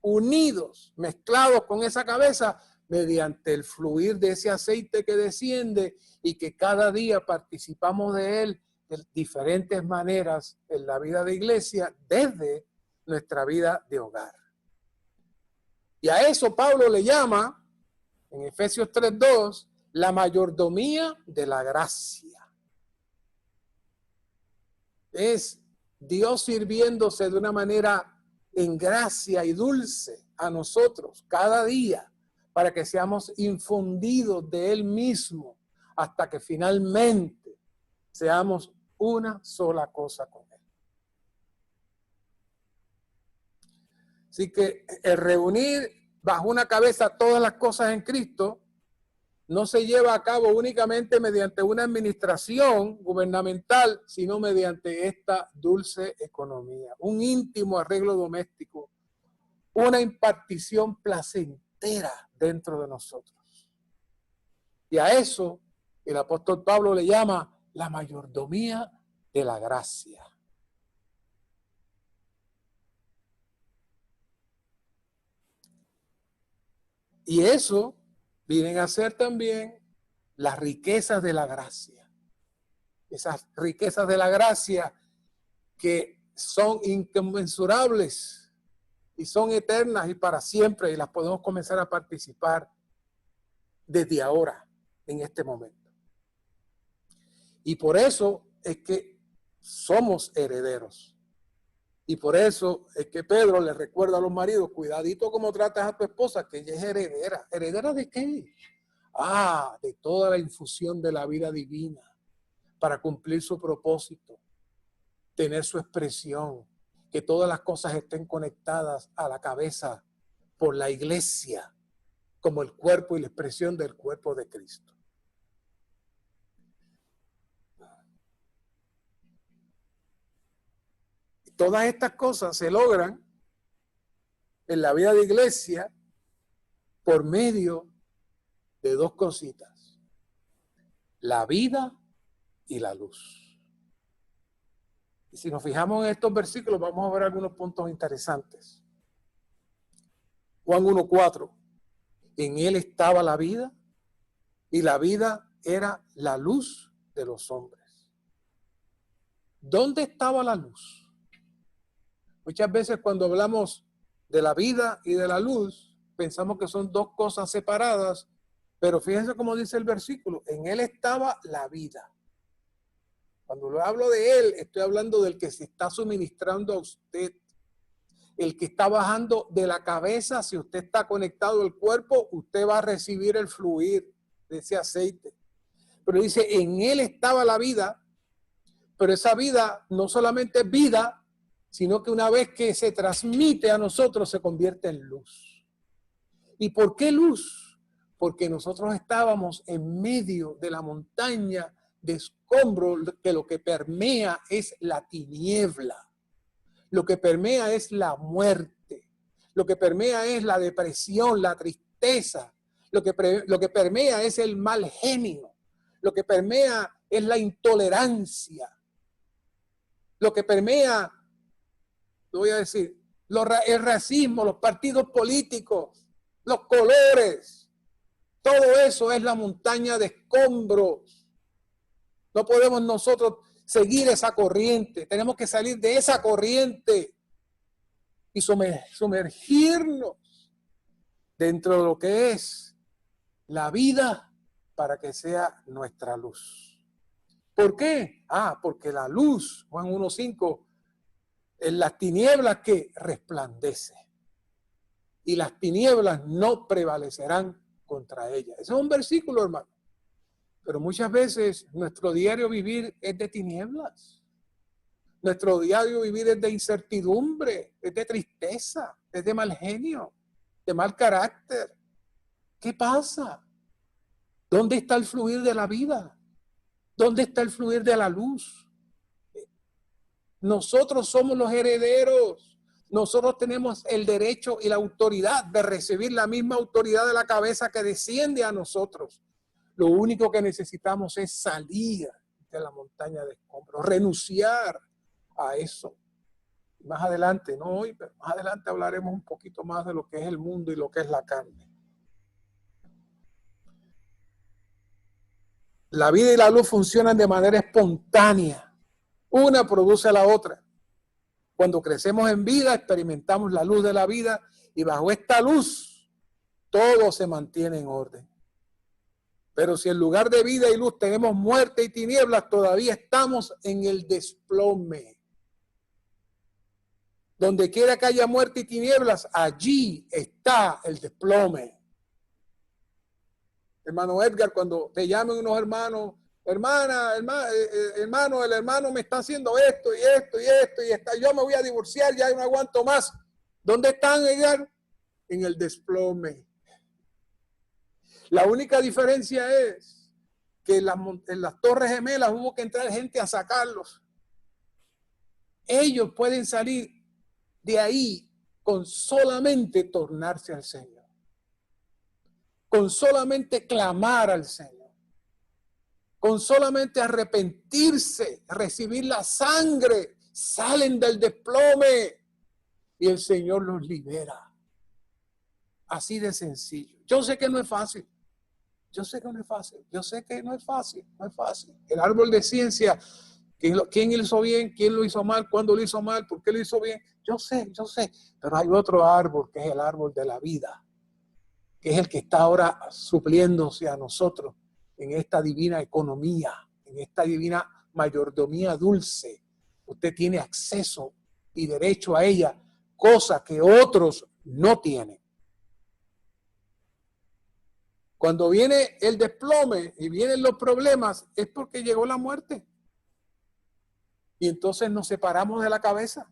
unidos, mezclados con esa cabeza mediante el fluir de ese aceite que desciende y que cada día participamos de él de diferentes maneras en la vida de iglesia desde nuestra vida de hogar. Y a eso Pablo le llama, en Efesios 3:2, la mayordomía de la gracia. Es Dios sirviéndose de una manera en gracia y dulce a nosotros cada día para que seamos infundidos de Él mismo hasta que finalmente seamos una sola cosa con Él. Así que el reunir bajo una cabeza todas las cosas en Cristo no se lleva a cabo únicamente mediante una administración gubernamental, sino mediante esta dulce economía, un íntimo arreglo doméstico, una impartición placentera dentro de nosotros. Y a eso el apóstol Pablo le llama la mayordomía de la gracia. Y eso vienen a ser también las riquezas de la gracia. Esas riquezas de la gracia que son inconmensurables y son eternas y para siempre, y las podemos comenzar a participar desde ahora, en este momento. Y por eso es que somos herederos. Y por eso es que Pedro le recuerda a los maridos, cuidadito como tratas a tu esposa, que ella es heredera. ¿Heredera de qué? De toda la infusión de la vida divina para cumplir su propósito, tener su expresión, que todas las cosas estén conectadas a la cabeza por la iglesia, como el cuerpo y la expresión del cuerpo de Cristo. Y todas estas cosas se logran en la vida de iglesia por medio de dos cositas: la vida y la luz. Y si nos fijamos en estos versículos, vamos a ver algunos puntos interesantes. Juan 1:4, en él estaba la vida, y la vida era la luz de los hombres. ¿Dónde estaba la luz? Muchas veces cuando hablamos de la vida y de la luz, pensamos que son dos cosas separadas, pero fíjense cómo dice el versículo, en él estaba la vida. Cuando lo hablo de él, estoy hablando del que se está suministrando a usted, el que está bajando de la cabeza. Si usted está conectado al cuerpo, usted va a recibir el fluir de ese aceite. Pero dice, en él estaba la vida, pero esa vida no solamente es vida, sino que una vez que se transmite a nosotros, se convierte en luz. ¿Y por qué luz? Porque nosotros estábamos en medio de la montaña de escombros, que lo que permea es la tiniebla, lo que permea es la muerte, lo que permea es la depresión, la tristeza, lo que permea es el mal genio, lo que permea es la intolerancia, lo que permea, lo voy a decir, el racismo, los partidos políticos, los colores, todo eso es la montaña de escombros. No podemos nosotros seguir esa corriente. Tenemos que salir de esa corriente y sumergirnos dentro de lo que es la vida para que sea nuestra luz. ¿Por qué? Porque la luz, Juan 1:5, en las tinieblas que resplandece. Y las tinieblas no prevalecerán contra ella. Ese es un versículo, hermano. Pero muchas veces nuestro diario vivir es de tinieblas. Nuestro diario vivir es de incertidumbre, es de tristeza, es de mal genio, de mal carácter. ¿Qué pasa? ¿Dónde está el fluir de la vida? ¿Dónde está el fluir de la luz? Nosotros somos los herederos. Nosotros tenemos el derecho y la autoridad de recibir la misma autoridad de la cabeza que desciende a nosotros. Lo único que necesitamos es salir de la montaña de escombros, renunciar a eso. Más adelante, no hoy, pero más adelante hablaremos un poquito más de lo que es el mundo y lo que es la carne. La vida y la luz funcionan de manera espontánea. Una produce a la otra. Cuando crecemos en vida, experimentamos la luz de la vida y bajo esta luz todo se mantiene en orden. Pero si en lugar de vida y luz tenemos muerte y tinieblas, todavía estamos en el desplome. Donde quiera que haya muerte y tinieblas, allí está el desplome. Hermano Edgar, cuando te llamen unos hermanos, hermano, el hermano me está haciendo esto y esto y esto y esto, yo me voy a divorciar, ya no aguanto más. ¿Dónde están, Edgar? En el desplome. La única diferencia es que en las Torres Gemelas hubo que entrar gente a sacarlos. Ellos pueden salir de ahí con solamente tornarse al Señor, con solamente clamar al Señor, con solamente arrepentirse, recibir la sangre, salen del desplome y el Señor los libera. Así de sencillo. Yo sé que no es fácil. Yo sé que no es fácil. Yo sé que no es fácil. No es fácil. El árbol de ciencia, ¿quién lo hizo bien? ¿Quién lo hizo mal? ¿Cuándo lo hizo mal? ¿Por qué lo hizo bien? Yo sé. Pero hay otro árbol que es el árbol de la vida, que es el que está ahora supliéndose a nosotros en esta divina economía, en esta divina mayordomía dulce. Usted tiene acceso y derecho a ella, cosa que otros no tienen. Cuando viene el desplome y vienen los problemas, es porque llegó la muerte. Y entonces nos separamos de la cabeza.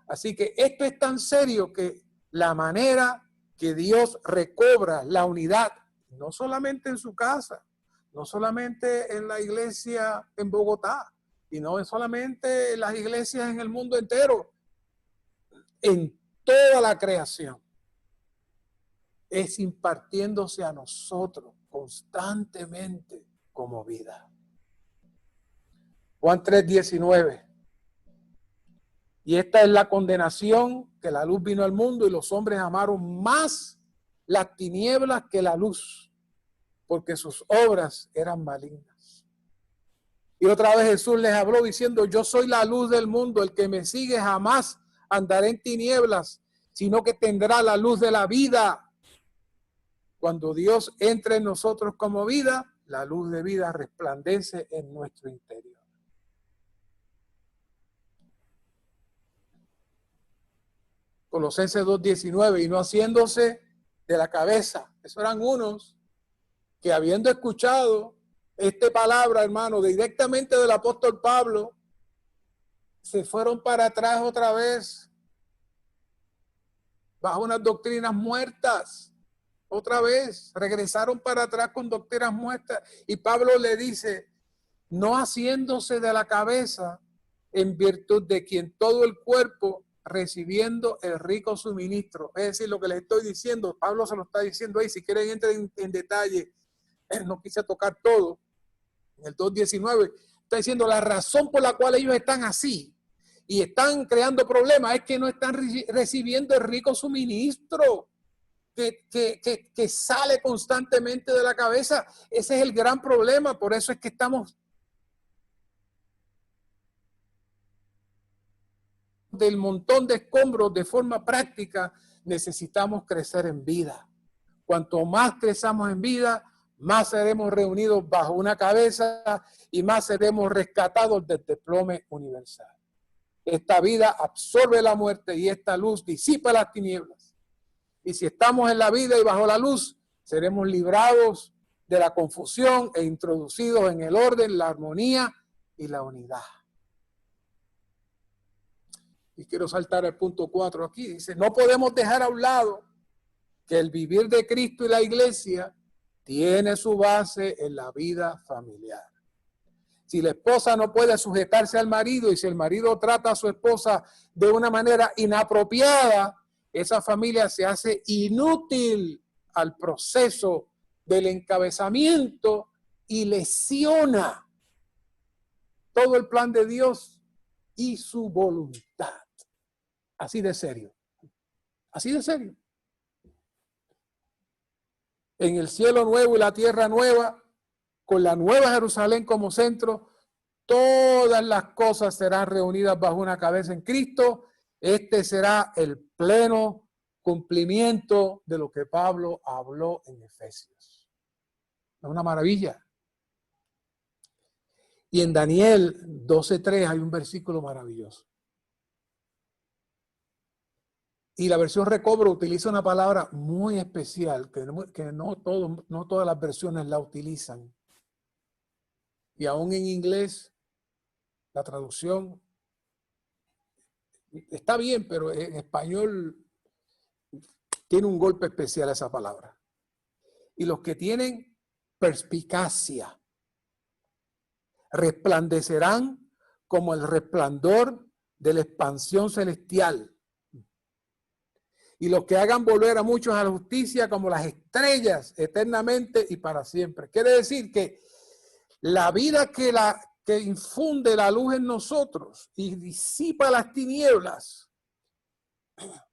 Así que esto es tan serio que la manera que Dios recobra la unidad, no solamente en su casa, no solamente en la iglesia en Bogotá, y no solamente en las iglesias en el mundo entero, en toda la creación, es impartiéndose a nosotros constantemente como vida. Juan 3:19. Y esta es la condenación, que la luz vino al mundo y los hombres amaron más las tinieblas que la luz, porque sus obras eran malignas. Y otra vez Jesús les habló diciendo: yo soy la luz del mundo, el que me sigue jamás andará en tinieblas, sino que tendrá la luz de la vida. Cuando Dios entra en nosotros como vida, la luz de vida resplandece en nuestro interior. Colosenses 2:19, y no haciéndose de la cabeza. Esos eran unos que, habiendo escuchado esta palabra, hermano, directamente del apóstol Pablo, se fueron para atrás otra vez bajo unas doctrinas muertas. Otra vez regresaron para atrás con doctrinas muertas. Y Pablo le dice: no haciéndose de la cabeza, en virtud de quien todo el cuerpo, recibiendo el rico suministro. Es decir, lo que les estoy diciendo, Pablo se lo está diciendo ahí. Si quieren, entren en detalle. No quise tocar todo. En el 2:19 está diciendo: la razón por la cual ellos están así y están creando problemas es que no están recibiendo el rico suministro que sale constantemente de la cabeza. Ese es el gran problema. Por eso es que estamos del montón de escombros de forma práctica. Necesitamos crecer en vida. Cuanto más crezamos en vida, más seremos reunidos bajo una cabeza y más seremos rescatados del desplome universal. Esta vida absorbe la muerte y esta luz disipa las tinieblas. Y si estamos en la vida y bajo la luz, seremos librados de la confusión e introducidos en el orden, la armonía y la unidad. y quiero saltar al punto 4 aquí, dice, no podemos dejar a un lado que el vivir de Cristo y la iglesia tiene su base en la vida familiar. Si la esposa no puede sujetarse al marido y si el marido trata a su esposa de una manera inapropiada, esa familia se hace inútil al proceso del encabezamiento y lesiona todo el plan de Dios y su voluntad. Así de serio. Así de serio. En el cielo nuevo y la tierra nueva, con la nueva Jerusalén como centro, todas las cosas serán reunidas bajo una cabeza en Cristo. Este será el pleno cumplimiento de lo que Pablo habló en Efesios. Es una maravilla. Y en Daniel 12:3 hay un versículo maravilloso. Y la versión Recobro utiliza una palabra muy especial que no todas las versiones la utilizan. Y aún en inglés, la traducción está bien, pero en español tiene un golpe especial esa palabra. Y los que tienen perspicacia resplandecerán como el resplandor de la expansión celestial. Y los que hagan volver a muchos a la justicia como las estrellas eternamente y para siempre. Quiere decir que la vida que infunde la luz en nosotros y disipa las tinieblas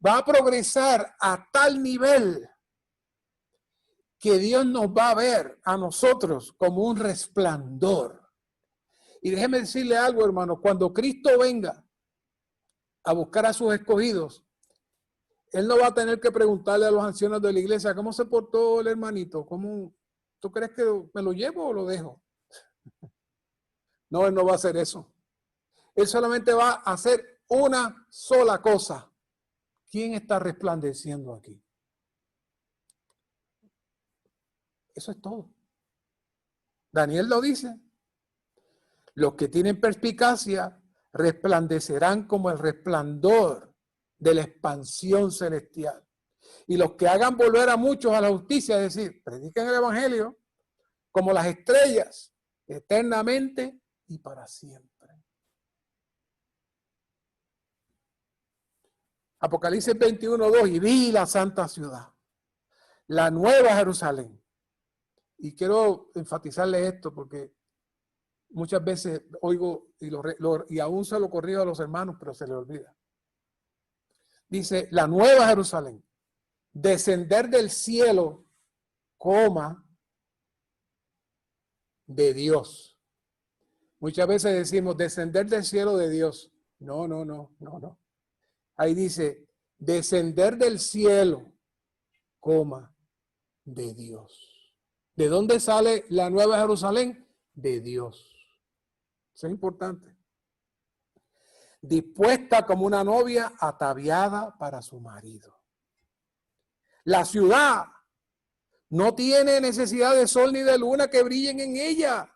va a progresar a tal nivel que Dios nos va a ver a nosotros como un resplandor. Y déjeme decirle algo, hermano, cuando Cristo venga a buscar a sus escogidos, Él no va a tener que preguntarle a los ancianos de la iglesia, ¿cómo se portó el hermanito? ¿Tú crees que me lo llevo o lo dejo? No, Él no va a hacer eso. Él solamente va a hacer una sola cosa. ¿Quién está resplandeciendo aquí? Eso es todo. Daniel lo dice. Los que tienen perspicacia resplandecerán como el resplandor de la expansión celestial. Y los que hagan volver a muchos a la justicia, es decir, prediquen el evangelio como las estrellas, eternamente y para siempre. Apocalipsis 21:2, y vi la santa ciudad, la nueva Jerusalén. Y quiero enfatizarle esto porque muchas veces oigo y aún se lo corrijo a los hermanos, pero se le olvida. Dice, la nueva Jerusalén, descender del cielo, de Dios. Muchas veces decimos descender del cielo de Dios. No. Ahí dice, descender del cielo, de Dios. ¿De dónde sale la nueva Jerusalén? De Dios. Eso es importante. Dispuesta como una novia ataviada para su marido. La ciudad no tiene necesidad de sol ni de luna que brillen en ella,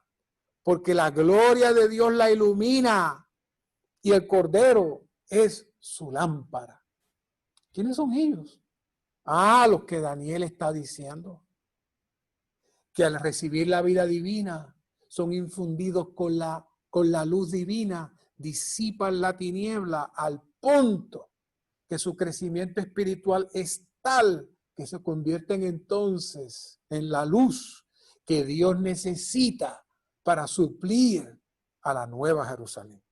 porque la gloria de Dios la ilumina y el Cordero es su lámpara. ¿Quiénes son ellos? Los que Daniel está diciendo, que al recibir la vida divina son infundidos con la luz divina, disipan la tiniebla al punto que su crecimiento espiritual es tal que se convierten entonces en la luz que Dios necesita para suplir a la nueva Jerusalén.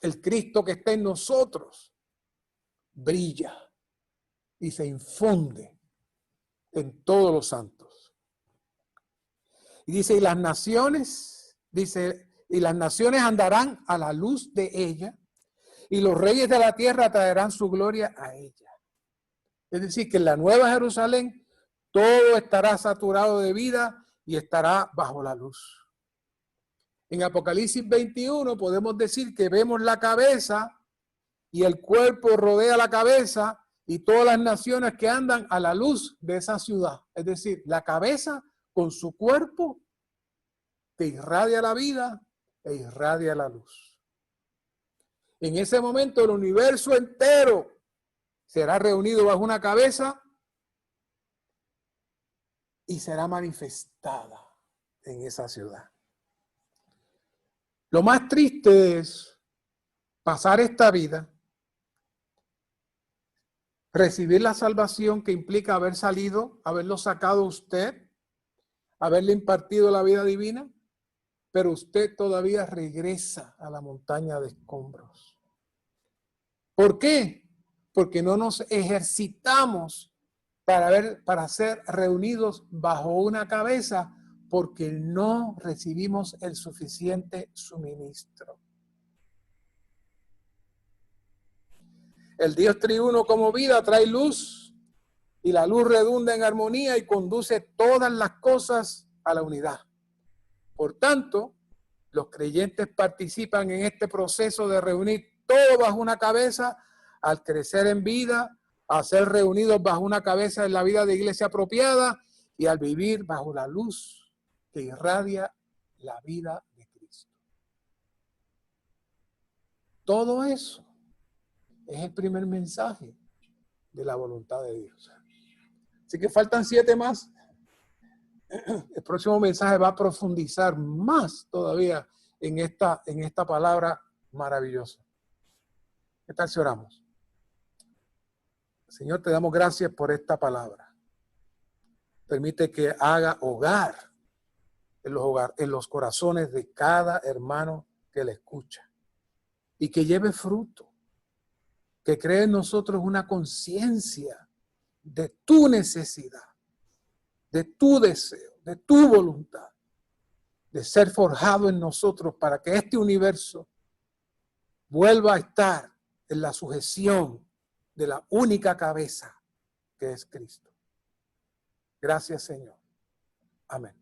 El Cristo que está en nosotros brilla y se infunde en todos los santos. Y dice, y las naciones andarán a la luz de ella, y los reyes de la tierra traerán su gloria a ella. Es decir, que en la nueva Jerusalén todo estará saturado de vida y estará bajo la luz. En Apocalipsis 21 podemos decir que vemos la cabeza y el cuerpo rodea la cabeza y todas las naciones que andan a la luz de esa ciudad. Es decir, la cabeza con su cuerpo que irradia la vida e irradia la luz. En ese momento el universo entero será reunido bajo una cabeza y será manifestada en esa ciudad. Lo más triste es pasar esta vida, recibir la salvación que implica haber salido, haberlo sacado usted, haberle impartido la vida divina, pero usted todavía regresa a la montaña de escombros. ¿Por qué? Porque no nos ejercitamos para ser reunidos bajo una cabeza, porque no recibimos el suficiente suministro. El Dios triuno como vida trae luz y la luz redunda en armonía y conduce todas las cosas a la unidad. Por tanto, los creyentes participan en este proceso de reunir todo bajo una cabeza al crecer en vida, a ser reunidos bajo una cabeza en la vida de iglesia apropiada y al vivir bajo la luz que irradia la vida de Cristo. Todo eso es el primer mensaje de la voluntad de Dios. Así que faltan 7 más. El próximo mensaje va a profundizar más todavía en esta palabra maravillosa. ¿Qué tal si oramos? Señor, te damos gracias por esta palabra. Permite que haga hogar en los corazones de cada hermano que la escucha y que lleve fruto, que cree en nosotros una conciencia de tu necesidad, de tu deseo, de tu voluntad, de ser forjado en nosotros para que este universo vuelva a estar en la sujeción de la única cabeza que es Cristo. Gracias, Señor. Amén.